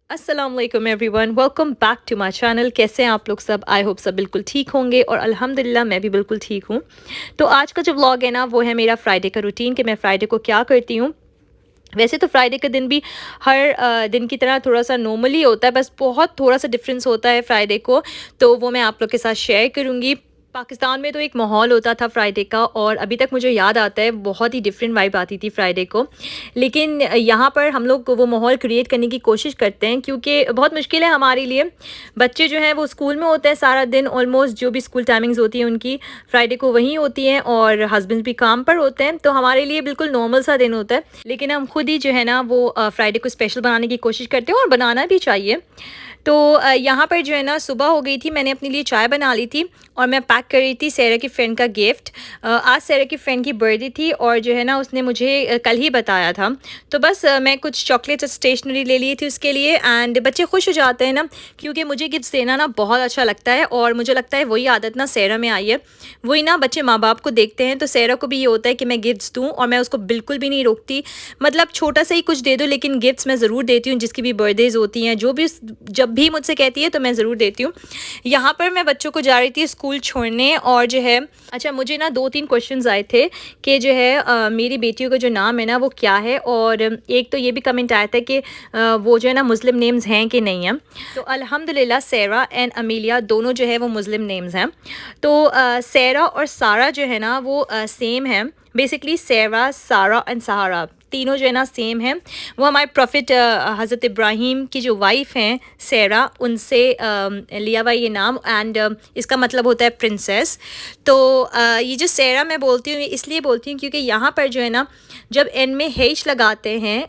अस्सलाम वालेकुम everyone, welcome back to my channel. कैसे हैं आप लोग सब? आई होप सब बिल्कुल ठीक होंगे और अल्हम्दुलिल्लाह मैं भी बिल्कुल ठीक हूँ। तो आज का जो व्लॉग है ना वो है मेरा फ्राइडे का रूटीन कि मैं फ्राइडे को क्या करती हूँ। वैसे तो फ्राइडे का दिन भी हर दिन की तरह थोड़ा-सा नॉर्मल ही होता है, बस बहुत थोड़ा-सा डिफरेंस होता है फ्राइडे को, तो वो मैं आप लोग के साथ शेयर करूँगी। पाकिस्तान में तो एक माहौल होता था फ्राइडे का और अभी तक मुझे याद आता है, बहुत ही डिफरेंट वाइब आती थी फ्राइडे को। लेकिन यहाँ पर हम लोग वो माहौल क्रिएट करने की कोशिश करते हैं क्योंकि बहुत मुश्किल है हमारे लिए। बच्चे जो हैं वो स्कूल में होते हैं सारा दिन, ऑलमोस्ट जो भी स्कूल टाइमिंग्स होती हैं उनकी फ्राइडे को वहीं होती हैं और हस्बैंड भी काम पर होते हैं, तो हमारे लिए बिल्कुल नॉर्मल सा दिन होता है। लेकिन हम खुद ही जो है ना वो फ्राइडे को स्पेशल बनाने की कोशिश करते हैं और बनाना भी चाहिए। तो यहाँ पर जो है ना सुबह हो गई थी, मैंने अपने लिए चाय बना ली थी और मैं पैक कर रही थी सेरा की फ्रेंड का गिफ्ट। आज सेरा की फ्रेंड की बर्थडे थी और जो है ना उसने मुझे कल ही बताया था, तो बस मैं कुछ चॉकलेट्स और स्टेशनरी ले ली थी उसके लिए। एंड बच्चे खुश हो जाते हैं ना, क्योंकि मुझे गिफ्ट्स देना ना बहुत अच्छा लगता है और मुझे लगता है वही आदत ना सेरा में आई है। वही ना बच्चे माँ बाप को देखते हैं, तो सेरा को भी ये होता है कि मैं गिफ्ट्स दूँ और मैं उसको बिल्कुल भी नहीं रोकती। मतलब छोटा सा ही कुछ दे दो, लेकिन गिफ्ट्स मैं ज़रूर देती हूँ। जिसकी भी बर्थडेज़ होती हैं, जो भी जब भी मुझसे कहती है तो मैं ज़रूर देती हूँ। यहाँ पर मैं बच्चों को जा रही थी स्कूल छोड़ने और जो है अच्छा मुझे ना 2-3 क्वेश्चंस आए थे कि जो है मेरी बेटियों का जो नाम है ना वो क्या है, और एक तो ये भी कमेंट आया था कि वो जो है ना मुस्लिम नेम्स हैं कि नहीं हैं। तो अल्हम्दुलिल्लाह सेरा एंड अमीलिया दोनों जो है वो मुस्लिम नेम्स हैं। तो सेरा और सारा जो है ना वो सेम है। बेसिकली सेरा, सारा एंड सहारा तीनों जो है ना सेम है। वो हमारे प्रॉफिट हज़रत इब्राहीम की जो वाइफ हैं सेरा, उनसे लिया हुआ ये नाम। एंड इसका मतलब होता है प्रिंसेस। तो ये जो सेरा मैं बोलती हूँ इसलिए बोलती हूँ क्योंकि यहाँ पर जो है ना जब एन में हेच लगाते हैं,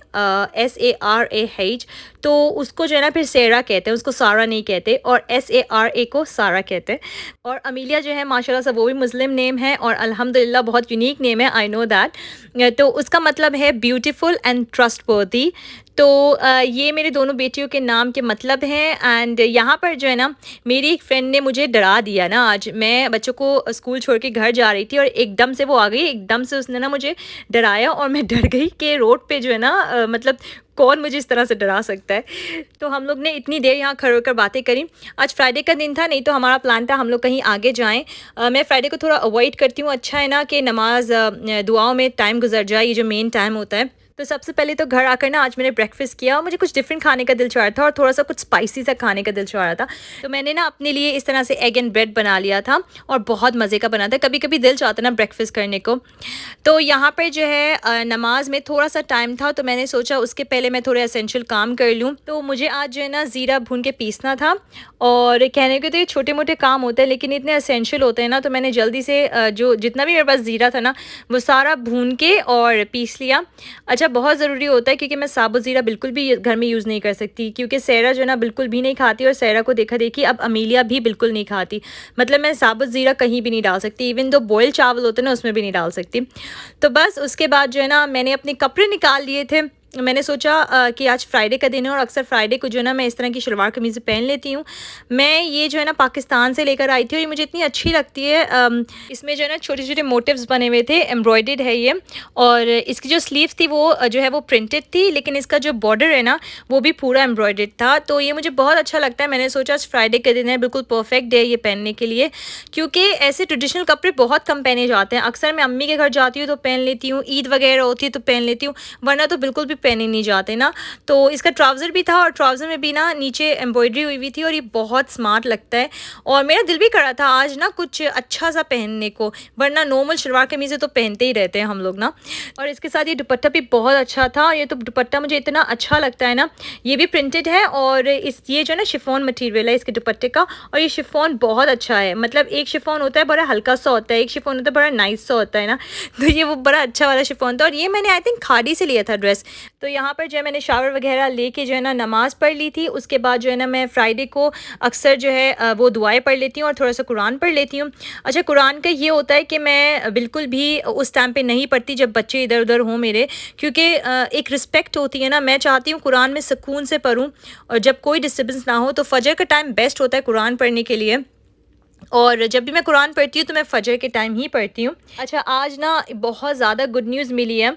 SARAH, तो उसको जो है ना फिर सेरा कहते हैं, उसको सारा नहीं कहते, और SARA को सारा कहते हैं। और अमीलिया जो है माशाल्लाह से वो भी मुस्लिम नेम है और अल्हम्दुलिल्लाह बहुत यूनिक नेम है, आई नो दैट। तो उसका मतलब है ब्यूटीफुल एंड ट्रस्टवर्दी। तो ये मेरे दोनों बेटियों के नाम के मतलब हैं। एंड यहाँ पर जो है ना मेरी एक फ्रेंड ने मुझे डरा दिया ना, आज मैं बच्चों को स्कूल छोड़ के घर जा रही थी और एकदम से वो आ गई, एकदम से उसने ना मुझे डराया और मैं डर गई कि रोड पे जो है ना मतलब कौन मुझे इस तरह से डरा सकता है। तो हम लोग ने इतनी देर यहाँ खड़े होकर बातें करी। आज फ्राइडे का दिन था, नहीं तो हमारा प्लान था हम लोग कहीं आगे जाएं। मैं फ्राइडे को थोड़ा अवॉइड करती हूँ, अच्छा है ना कि नमाज दुआओं में टाइम गुजर जाए, ये जो मेन टाइम होता है। तो सबसे पहले तो घर आकर ना आज मैंने ब्रेकफास्ट किया और मुझे कुछ डिफरेंट खाने का दिल चाह रहा था और थोड़ा सा कुछ स्पाइसी सा खाने का दिल चाह रहा था। तो मैंने ना अपने लिए इस तरह से एग एंड ब्रेड बना लिया था और बहुत मज़े का बना था। कभी कभी दिल चाहता ना ब्रेकफास्ट करने को। तो यहाँ पर जो है नमाज में थोड़ा सा टाइम था, तो मैंने सोचा उसके पहले मैं थोड़े एसेंशियल काम कर लूँ। तो मुझे आज जो है ना ज़ीरा भून के पीसना था, और कहने के तो ये छोटे मोटे काम होते हैं लेकिन इतने एसेंशियल होते हैं ना, तो मैंने जल्दी से जो जितना भी मेरे पास ज़ीरा था ना वो सारा भून के और पीस लिया। अच्छा बहुत ज़रूरी होता है क्योंकि मैं साबुत ज़ीरा बिल्कुल भी घर में यूज़ नहीं कर सकती, क्योंकि सेरा जो है ना बिल्कुल भी नहीं खाती और सेरा को देखा देखी अब अमीलिया भी बिल्कुल नहीं खाती। मतलब मैं साबुत ज़ीरा कहीं भी नहीं डाल सकती, इवन दो बॉयल चावल होते हैं ना उसमें भी नहीं डाल सकती। तो बस उसके बाद जो है ना मैंने अपने कपड़े निकाल लिए थे। मैंने सोचा कि आज फ्राइडे का दिन है और अक्सर फ्राइडे को जो है ना मैं इस तरह की शलवार कमीज़ें पहन लेती हूँ। मैं ये जो है ना पाकिस्तान से लेकर आई थी और ये मुझे इतनी अच्छी लगती है। इसमें जो है ना छोटे छोटे मोटिव्स बने हुए थे, एम्ब्रॉयडर्ड है ये, और इसकी जो स्लीव थी वो जो है वो प्रिंटेड थी, लेकिन इसका जो बॉर्डर है ना वो भी पूरा एम्ब्रॉयडर्ड था। तो ये मुझे बहुत अच्छा लगता है। मैंने सोचा आज फ्राइडे का दिन है, बिल्कुल परफेक्ट डे ये पहनने के लिए, क्योंकि ऐसे ट्रेडिशनल कपड़े बहुत कम पहने जाते हैं। अक्सर मैं अम्मी के घर जाती हूँ तो पहन लेती हूँ, ईद वगैरह होती है तो पहन लेती हूँ, वरना तो बिल्कुल भी पहने नहीं जाते ना। तो इसका ट्राउज़र भी था और ट्राउज़र में भी ना नीचे एम्ब्रॉयडरी हुई हुई थी और ये बहुत स्मार्ट लगता है। और मेरा दिल भी कर रहा था आज ना कुछ अच्छा सा पहनने को, वरना नॉर्मल शलवार कमीज़ें तो पहनते ही रहते हैं हम लोग ना। और इसके साथ ये दुपट्टा भी बहुत अच्छा था, और ये तो दुपट्टा मुझे इतना अच्छा लगता है ना। ये भी प्रिंटेड है और ये जो है ना शिफॉन मटीरियल है इसके दुपट्टे का, और ये शिफॉन बहुत अच्छा है। मतलब एक शिफॉन होता है बड़ा हल्का सा होता है, एक शिफॉन होता है बड़ा नाइस सा होता है ना, तो ये वो बड़ा अच्छा वाला शिफॉन था। और ये मैंने आई थिंक खादी से लिया था ड्रेस। तो यहाँ पर जो है मैंने शावर वगैरह लेके जो है ना नमाज़ पढ़ ली थी। उसके बाद जो है ना मैं फ्राइडे को अक्सर जो है वो दुआएं पढ़ लेती हूँ और थोड़ा सा कुरान पढ़ लेती हूँ। अच्छा कुरान का ये होता है कि मैं बिल्कुल भी उस टाइम पे नहीं पढ़ती जब बच्चे इधर उधर हों मेरे, क्योंकि एक रिस्पेक्ट होती है ना। मैं चाहती हूँ कुरान में सुकून से पढूँ और जब कोई डिस्टर्बेंस ना हो। तो फजर का टाइम बेस्ट होता है कुरान पढ़ने के लिए, और जब भी मैं कुरान पढ़ती हूँ तो मैं फ़जर के टाइम ही पढ़ती हूँ। अच्छा आज ना बहुत ज़्यादा गुड न्यूज़ मिली है